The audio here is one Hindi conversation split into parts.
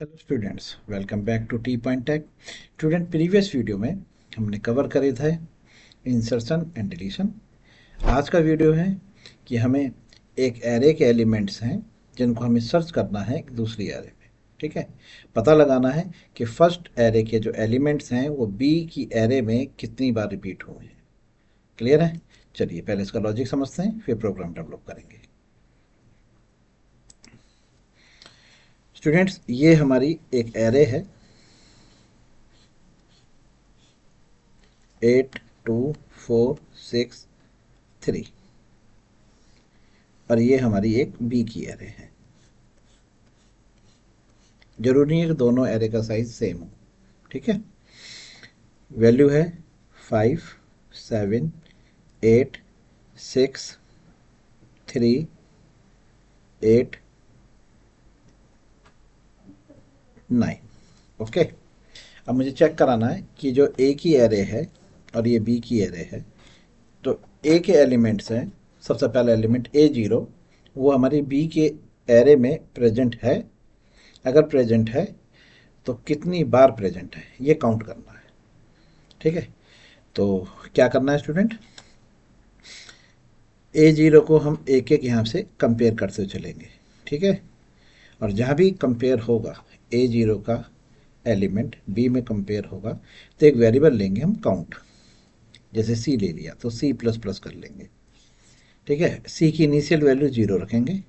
Hello students, welcome back to T point tech. Student, previous video में हमने कवर करे थे इंसर्शन एंड डिलीशन। आज का वीडियो है कि हमें एक एरे के एलिमेंट्स हैं जिनको हमें सर्च करना है एक दूसरी एरे में। ठीक है, पता लगाना है कि फर्स्ट एरे के जो एलिमेंट्स हैं वो बी की एरे में कितनी बार रिपीट हुए हैं। क्लियर है? चलिए पहले इसका लॉजिक समझते हैं, फिर प्रोग्राम डेवलप करेंगे। स्टूडेंट्स, ये हमारी एक एरे है 8 2 4 6 3, और ये हमारी एक बी की एरे है। जरूरी नहीं है कि दोनों एरे का साइज सेम हो। ठीक है, वैल्यू है 5 7 8 6 3 8 9। ओके, अब मुझे चेक कराना है कि जो ए की एरे है और ये बी की एरे है, तो ए के एलिमेंट्स हैं। सबसे पहला एलिमेंट A0 वो हमारी बी के एरे में प्रेजेंट है। अगर प्रेजेंट है तो कितनी बार प्रेजेंट है ये काउंट करना है। ठीक है, तो क्या करना है स्टूडेंट, A0 को हम एक एक यहाँ से कंपेयर करते चलेंगे। ठीक है, और जहाँ भी कंपेयर होगा A0 का एलिमेंट बी में कंपेयर होगा तो एक वेरिएबल लेंगे हम काउंट। जैसे सी ले लिया तो सी प्लस प्लस कर लेंगे। ठीक है, सी की इनिशियल वैल्यू 0 रखेंगे,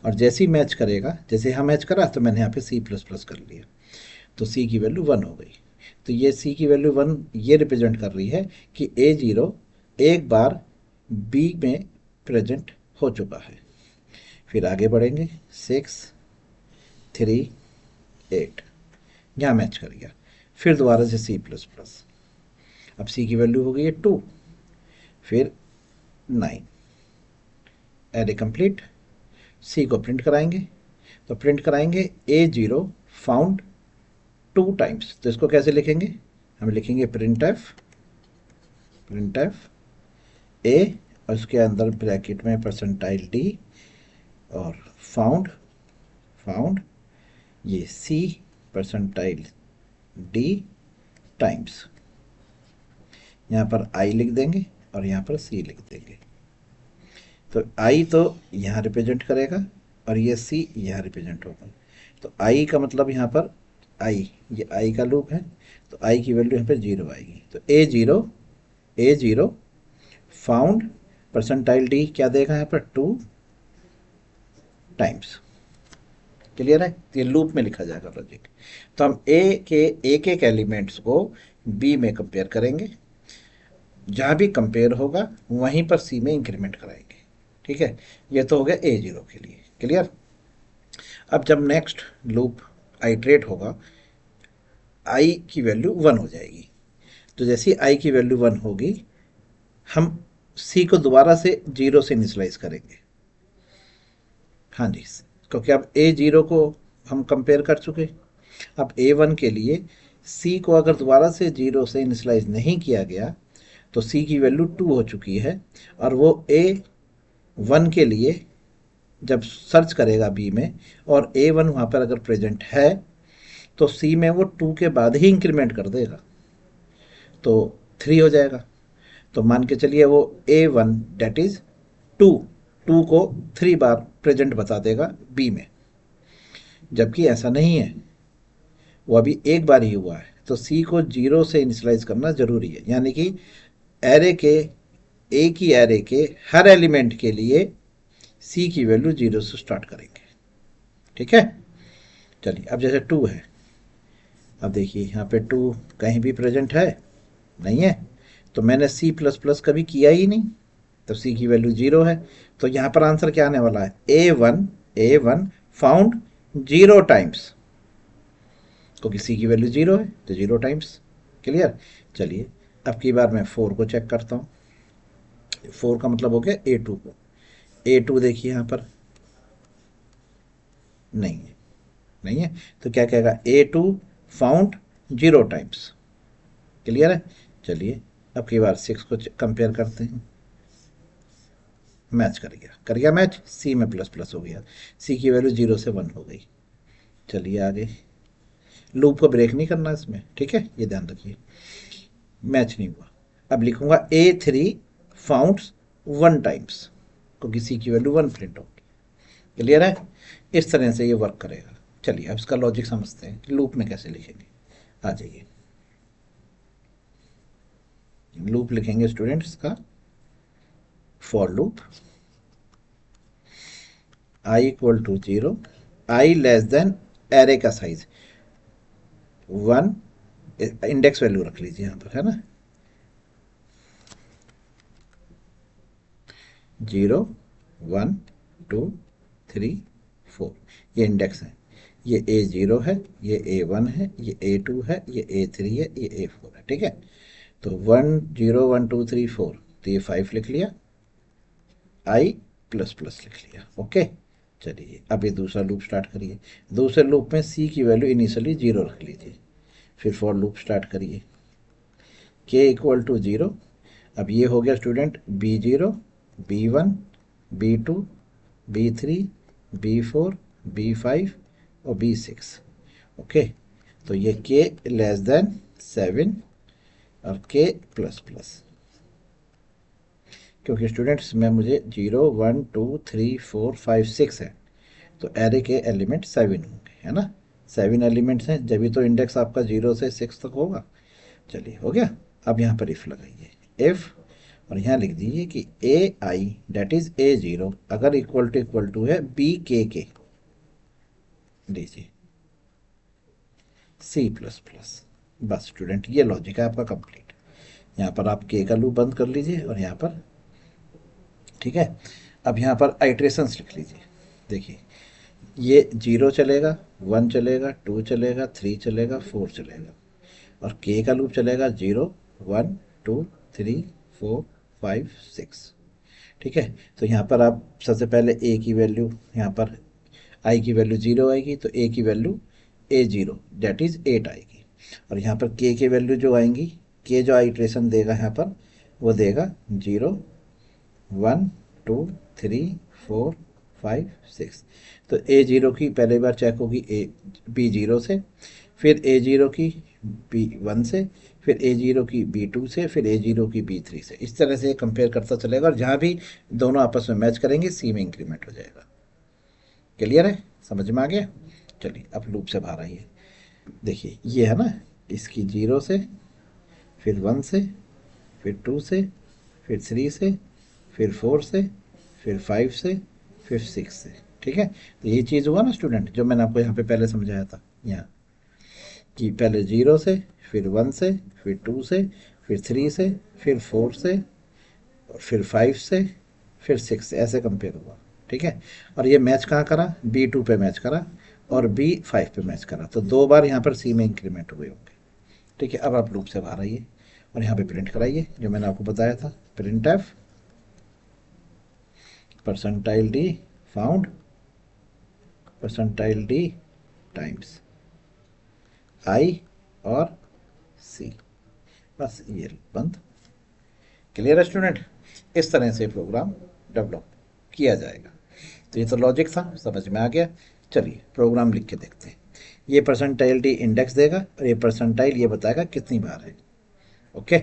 और जैसे ही मैच करेगा, जैसे यहाँ मैच करा तो मैंने यहाँ पे सी प्लस प्लस कर लिया, तो सी की वैल्यू 1 हो गई। तो ये सी की वैल्यू 1 ये रिप्रेजेंट कर रही है कि A0 एक बार बी में प्रेजेंट हो चुका है। फिर आगे बढ़ेंगे, 6 3 8, यहाँ मैच कर गया। फिर दोबारा से सी प्लस प्लस, अब सी की वैल्यू हो गई है 2, फिर 9। Array complete. सी को प्रिंट कराएंगे, तो प्रिंट कराएंगे A0 फाउंड 2 टाइम्स। तो इसको कैसे लिखेंगे, हम लिखेंगे प्रिंट एफ ए, और उसके अंदर ब्रैकेट में परसेंटाइल डी, और फाउंड फाउंड ये सी परसेंटाइल डी टाइम्स। यहाँ पर आई लिख देंगे और यहाँ पर सी लिख देंगे। तो आई तो यहाँ रिप्रेजेंट करेगा और ये सी यहाँ रिप्रेजेंट होगा। तो आई का मतलब यहाँ पर आई, ये आई का लूप है, तो आई की वैल्यू यहाँ पर 0 आएगी। तो A0 फाउंड परसेंटाइल डी क्या देगा यहाँ पर 2 टाइम्स। क्लियर है? तो ये लूप में लिखा जाएगा लॉजिक। तो हम ए के एक एक एलिमेंट्स को बी में कंपेयर करेंगे, जहाँ भी कंपेयर होगा वहीं पर सी में इंक्रीमेंट कराएंगे। ठीक है, ये तो हो गया A0 के लिए। क्लियर? अब जब नेक्स्ट लूप आइट्रेट होगा, आई की वैल्यू 1 हो जाएगी। तो जैसे ही आई की वैल्यू 1 होगी, हम सी को दोबारा से 0 से इनिशलाइज करेंगे। हाँ जी, क्योंकि अब A0 को हम कंपेयर कर चुके। अब A1 के लिए C को अगर दोबारा से 0 से इनिशलाइज नहीं किया गया तो C की वैल्यू 2 हो चुकी है, और वो A1 के लिए जब सर्च करेगा B में और A1 वहाँ पर अगर प्रेजेंट है तो C में वो 2 के बाद ही इंक्रीमेंट कर देगा, तो 3 हो जाएगा। तो मान के चलिए वो A1 डेट इज 2, 2 को 3 बार प्रेजेंट बता देगा B में, जबकि ऐसा नहीं है, वो अभी एक बार ही हुआ है। तो सी को 0 से इनिशलाइज करना जरूरी है, यानी कि एरे के एक ही एरे के हर एलिमेंट के लिए सी की वैल्यू 0 से स्टार्ट करेंगे। ठीक है, चलिए अब जैसे 2 है, अब देखिए यहाँ पे 2 कहीं भी प्रेजेंट है नहीं है, तो मैंने सी प्लस प्लस कभी किया ही नहीं, तो सी की वैल्यू 0 है। तो यहाँ पर आंसर क्या आने वाला है, A1 फाउंड 0 टाइम्स, क्योंकि सी की वैल्यू 0 है तो 0 टाइम्स। क्लियर? चलिए अब की बार मैं 4 को चेक करता हूँ। 4 का मतलब हो गया A2 को। A2 देखिए यहाँ पर नहीं है, नहीं है, तो क्या कहेगा, A2 फाउंड 0 टाइम्स। क्लियर है? चलिए अब की बार 6 को कंपेयर करते हैं। मैच कर गया मैच, सी में प्लस प्लस हो गया, सी की वैल्यू 0 से 1 हो गई। चलिए आगे, लूप को ब्रेक नहीं करना इसमें, ठीक है, ये ध्यान रखिए। मैच नहीं हुआ, अब लिखूंगा A3 फाउंड्स 1 टाइम्स, क्योंकि सी की वैल्यू 1 प्रिंट होगी। क्लियर है? इस तरह से ये वर्क करेगा। चलिए अब इसका लॉजिक समझते हैं कि लूप में कैसे लिखेंगे। आ जाइए, लूप लिखेंगे स्टूडेंट्स का, for loop I equal to 0, I less than array का साइज 1, इंडेक्स वैल्यू रख लीजिए यहाँ पर, है ना, 0 1 2 3 4, ये इंडेक्स है। ये A0 है, ये A1 है, ये A2 है, ये A3 है, ये A4 है, ठीक है। तो 1 0 1 2 3 4, तो ये 5 लिख लिया, आई प्लस प्लस लिख लिया, ओके। चलिए अब ये दूसरा लूप स्टार्ट करिए। दूसरे लूप में सी की वैल्यू इनिशियली 0 रख लीजिए, फिर फॉर लूप स्टार्ट करिए, के इक्वल टू 0। अब ये हो गया student B0, B1, B2, B3, B4, B5 और B6, ओके। तो ये के लेस देन 7 और के प्लस प्लस, क्योंकि स्टूडेंट्स में मुझे 0 1 2 3 4 5 6 है, तो एरे के एलिमेंट 7 होंगे, है ना। 7 एलिमेंट्स हैं, जब भी तो इंडेक्स आपका 0 से 6 तक होगा। चलिए हो गया। अब यहाँ पर इफ लगाइए, इफ, और यहाँ लिख दीजिए कि ए आई डेट इज A0 अगर इक्वल टू है बी के लीजिए C प्लस प्लस। बस स्टूडेंट ये लॉजिक है आपका कंप्लीट। यहाँ पर आप के का लूप बंद कर लीजिए और यहाँ पर, ठीक है। अब यहाँ पर आइट्रेशंस लिख लीजिए। देखिए ये 0 चलेगा, 1 चलेगा, 2 चलेगा, 3 चलेगा, 4 चलेगा, और के का लूप चलेगा 0 1 2 3 4 5 6, ठीक है। तो यहाँ पर आप सबसे पहले ए की वैल्यू, यहाँ पर आई की वैल्यू 0 आएगी, तो ए की वैल्यू A0 डेट इज़ 8 आएगी। और यहाँ पर के की वैल्यू जो आएंगी, के जो आइट्रेशन देगा यहाँ पर, वो देगा 0 1 2 3 4 5 6। तो A0 की पहली बार चेक होगी B0 से, फिर A0 की B1 से, फिर A0 की B2 से, फिर A0 की B3 से। इस तरह से कंपेयर करता चलेगा, और जहाँ भी दोनों आपस में मैच करेंगे सी में इंक्रीमेंट हो जाएगा। क्लियर है? समझ में आ गया? चलिए अब लूप से बाहर आइए। देखिए ये है ना, इसकी 0 से, फिर 1 से, फिर 2 से, फिर 3 से, फिर 4 से, फिर 5 से, फिर 6 से, ठीक है। तो ये चीज़ हुआ ना स्टूडेंट, जो मैंने आपको यहाँ पे पहले समझाया था, यहाँ कि पहले 0 से, फिर 1 से, फिर 2 से, फिर 3 से, फिर 4 से, फिर 5 से, फिर 6 से, ऐसे कंपेयर हुआ, ठीक है। और ये मैच कहाँ करा, B2 पे मैच करा और B5 पे मैच करा, तो 2 बार यहाँ पर सी में इंक्रीमेंट हुए होंगे, ठीक है। अब आप लूप से बाहर आइए और यहाँ पे प्रिंट कराइए जो मैंने आपको बताया था, print F percentile D found percentile D times I और सी, बस ये बंद। क्लियर है स्टूडेंट? इस तरह से प्रोग्राम डेवलप किया जाएगा। तो ये तो लॉजिक था, समझ में आ गया। चलिए प्रोग्राम लिख के देखते हैं। ये परसेंटाइल डी इंडेक्स देगा और ये परसेंटाइल ये बताएगा कितनी बार है, ओके।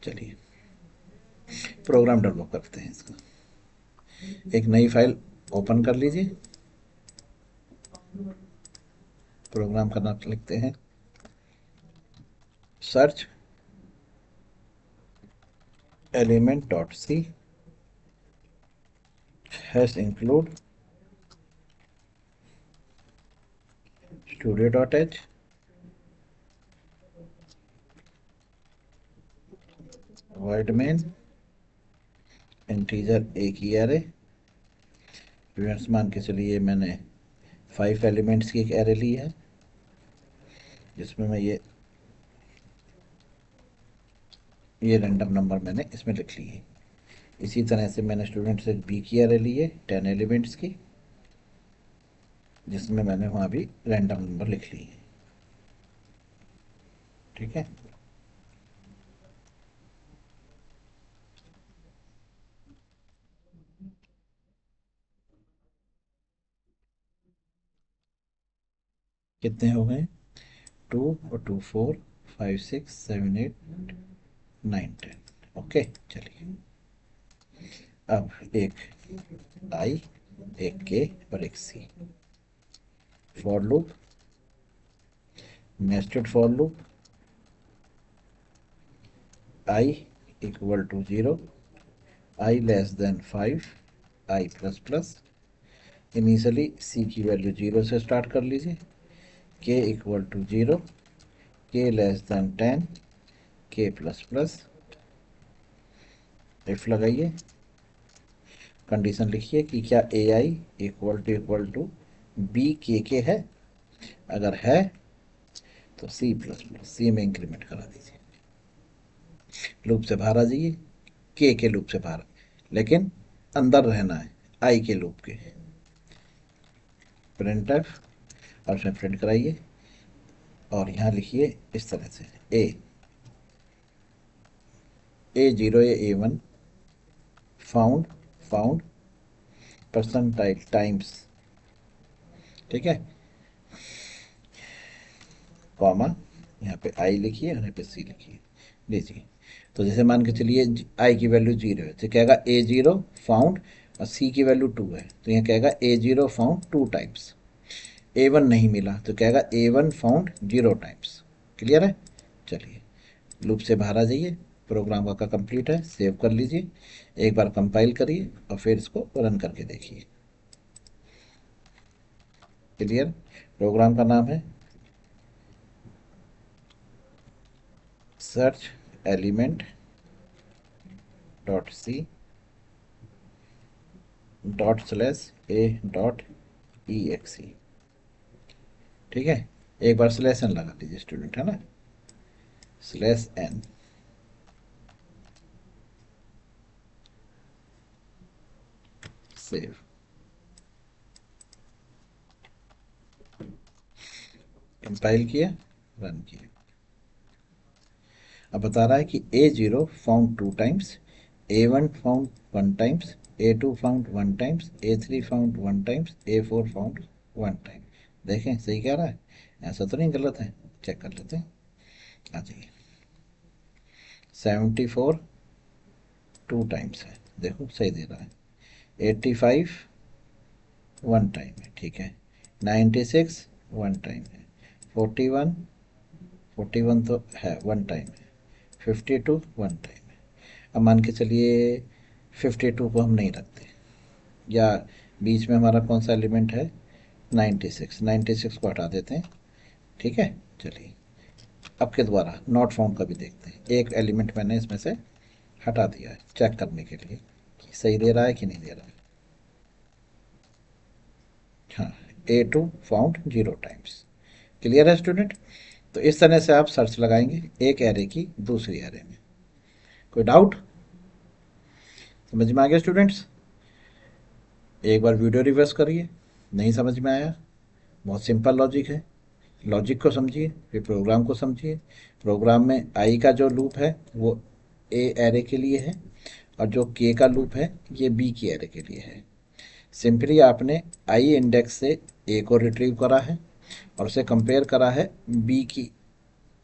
चलिए प्रोग्राम डेवलप करते हैं इसका। एक नई फाइल ओपन कर लीजिए, प्रोग्राम का नाम लिखते हैं search element dot C hash include studio dot H void main integer A की एरे। स्टूडेंट्स मान के चलिए मैंने 5 एलिमेंट्स की एक एरे ली है, जिसमें मैं ये रैंडम नंबर मैंने इसमें लिख ली है। इसी तरह से मैंने स्टूडेंट्स एक बी की एरे ली है 10 एलिमेंट्स की, जिसमें मैंने वहाँ भी रैंडम नंबर लिख ली है, ठीक है। कितने हो गए? 2 और 2 4, 5 6 7 8 9 10। ओके, चलिए अब एक आई, एक के और एक C. For loop, nested for loop, I equal to 0, I less than 5, I plus plus. Initially C की वैल्यू 0 से स्टार्ट कर लीजिए, के इक्वल टू 0, के लेस देन 10, के प्लस प्लस। इफ लगाइए, कंडीशन लिखिए कि क्या ए आई इक्वल टू बी के है। अगर है तो सी प्लस प्लस, सी में इंक्रीमेंट करा दीजिए। लूप से बाहर आ जाइए, के लूप से बाहर, लेकिन अंदर रहना है आई के लूप के। प्रिंट एफ, और उसमें प्रिंट कराइए और यहाँ लिखिए इस तरह से A zero A one found found percentile times, ठीक है, कॉमा, यहाँ पे आई लिखिए और यहाँ पे सी लिखिए, लीजिए। तो जैसे मान के चलिए आई की वैल्यू 0 है तो कहेगा ए जीरो फाउंड, और सी की वैल्यू 2 है तो यहाँ कहेगा ए zero found 2 times. A one नहीं मिला तो कहेगा ए वन फाउंड 0 टाइम्स। क्लियर है? चलिए लूप से बाहर आ जाइए, प्रोग्राम आपका कंप्लीट है, सेव कर लीजिए, एक बार कंपाइल करिए और फिर इसको रन करके देखिए। क्लियर? प्रोग्राम का नाम है search element dot C dot slash A dot E X E. ठीक है, एक बार स्लैश एन लगा लीजिए स्टूडेंट, है ना, स्लैश एन। सेव, कंपाइल किया, रन किया। अब बता रहा है कि A zero found 2 times, A one found 1 times, A two found 1 times, A three found 1 times, A four found 1 time. देखें सही कह रहा है, ऐसा तो नहीं गलत है, चेक कर लेते हैं। आ जाइए, 74 2 टाइम्स है, देखो सही दे रहा है। 85 1 टाइम है, ठीक है। 96 1 टाइम है। 41 41 तो है 1 टाइम है। 52 1 टाइम है। अब मान के चलिए 52 को हम नहीं रखते, या बीच में हमारा कौन सा एलिमेंट है, 96, 96 को हटा देते हैं। ठीक है, चलिए अब के द्वारा नॉट फाउंड का भी देखते हैं। एक एलिमेंट मैंने इसमें से हटा दिया है चेक करने के लिए कि सही दे रहा है कि नहीं दे रहा है। हाँ, ए टू फाउंड 0 टाइम्स। क्लियर है स्टूडेंट? तो इस तरह से आप सर्च लगाएंगे एक एरे की दूसरी एरे में। कोई डाउट? समझ में आ गया स्टूडेंट्स? एक बार वीडियो रिवर्स करिए, नहीं समझ में आया, बहुत सिंपल लॉजिक है, लॉजिक को समझिए फिर प्रोग्राम को समझिए। प्रोग्राम में आई का जो लूप है वो ए एरे के लिए है, और जो के का लूप है ये बी की एरे के लिए है। सिंपली आपने आई इंडेक्स से ए को रिट्रीव करा है और उसे कंपेयर करा है बी की,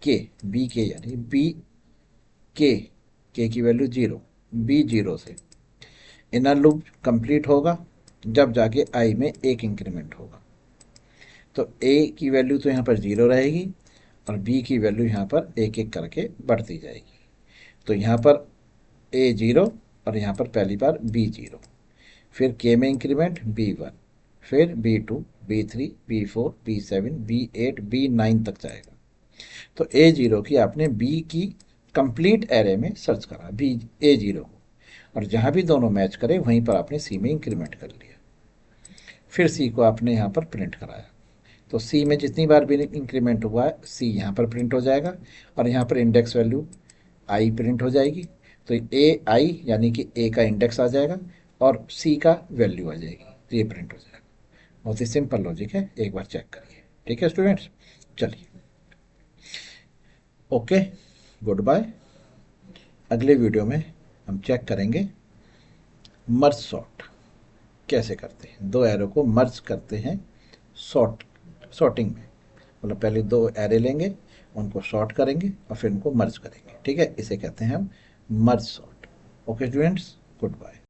के बी के यानी बी के की वैल्यू 0, बी 0 से। इनर लूप कंप्लीट होगा जब जाके आई में एक इंक्रीमेंट होगा। तो ए की वैल्यू तो यहाँ पर 0 रहेगी और बी की वैल्यू यहाँ पर एक एक करके बढ़ती जाएगी। तो यहाँ पर ए 0 और यहाँ पर पहली बार बी 0, फिर के में इंक्रीमेंट बी 1, फिर B 2, B 3, B 4, B 7, B 8, B 9 तक जाएगा। तो ए 0 की आपने बी की कंप्लीट एरे में सर्च करा, बी ए 0 को, और जहाँ भी दोनों मैच करे वहीं पर आपने सी में इंक्रीमेंट कर लिया। फिर सी को आपने यहाँ पर प्रिंट कराया, तो सी में जितनी बार भी इंक्रीमेंट हुआ है सी यहाँ पर प्रिंट हो जाएगा, और यहाँ पर इंडेक्स वैल्यू आई प्रिंट हो जाएगी। तो ए आई यानी कि ए का इंडेक्स आ जाएगा और सी का वैल्यू आ जाएगी, तो ये प्रिंट हो जाएगा। बहुत ही सिंपल लॉजिक है, एक बार चेक करिए। ठीक है स्टूडेंट्स, चलिए ओके, गुड बाय। अगले वीडियो में हम चेक करेंगे मर्ज सॉर्ट कैसे करते हैं, दो एरो को मर्ज करते हैं सॉर्टिंग में। मतलब पहले दो एरे लेंगे, उनको सॉर्ट करेंगे और फिर उनको मर्ज करेंगे। ठीक है, इसे कहते हैं हम merge sort. Okay students, good bye.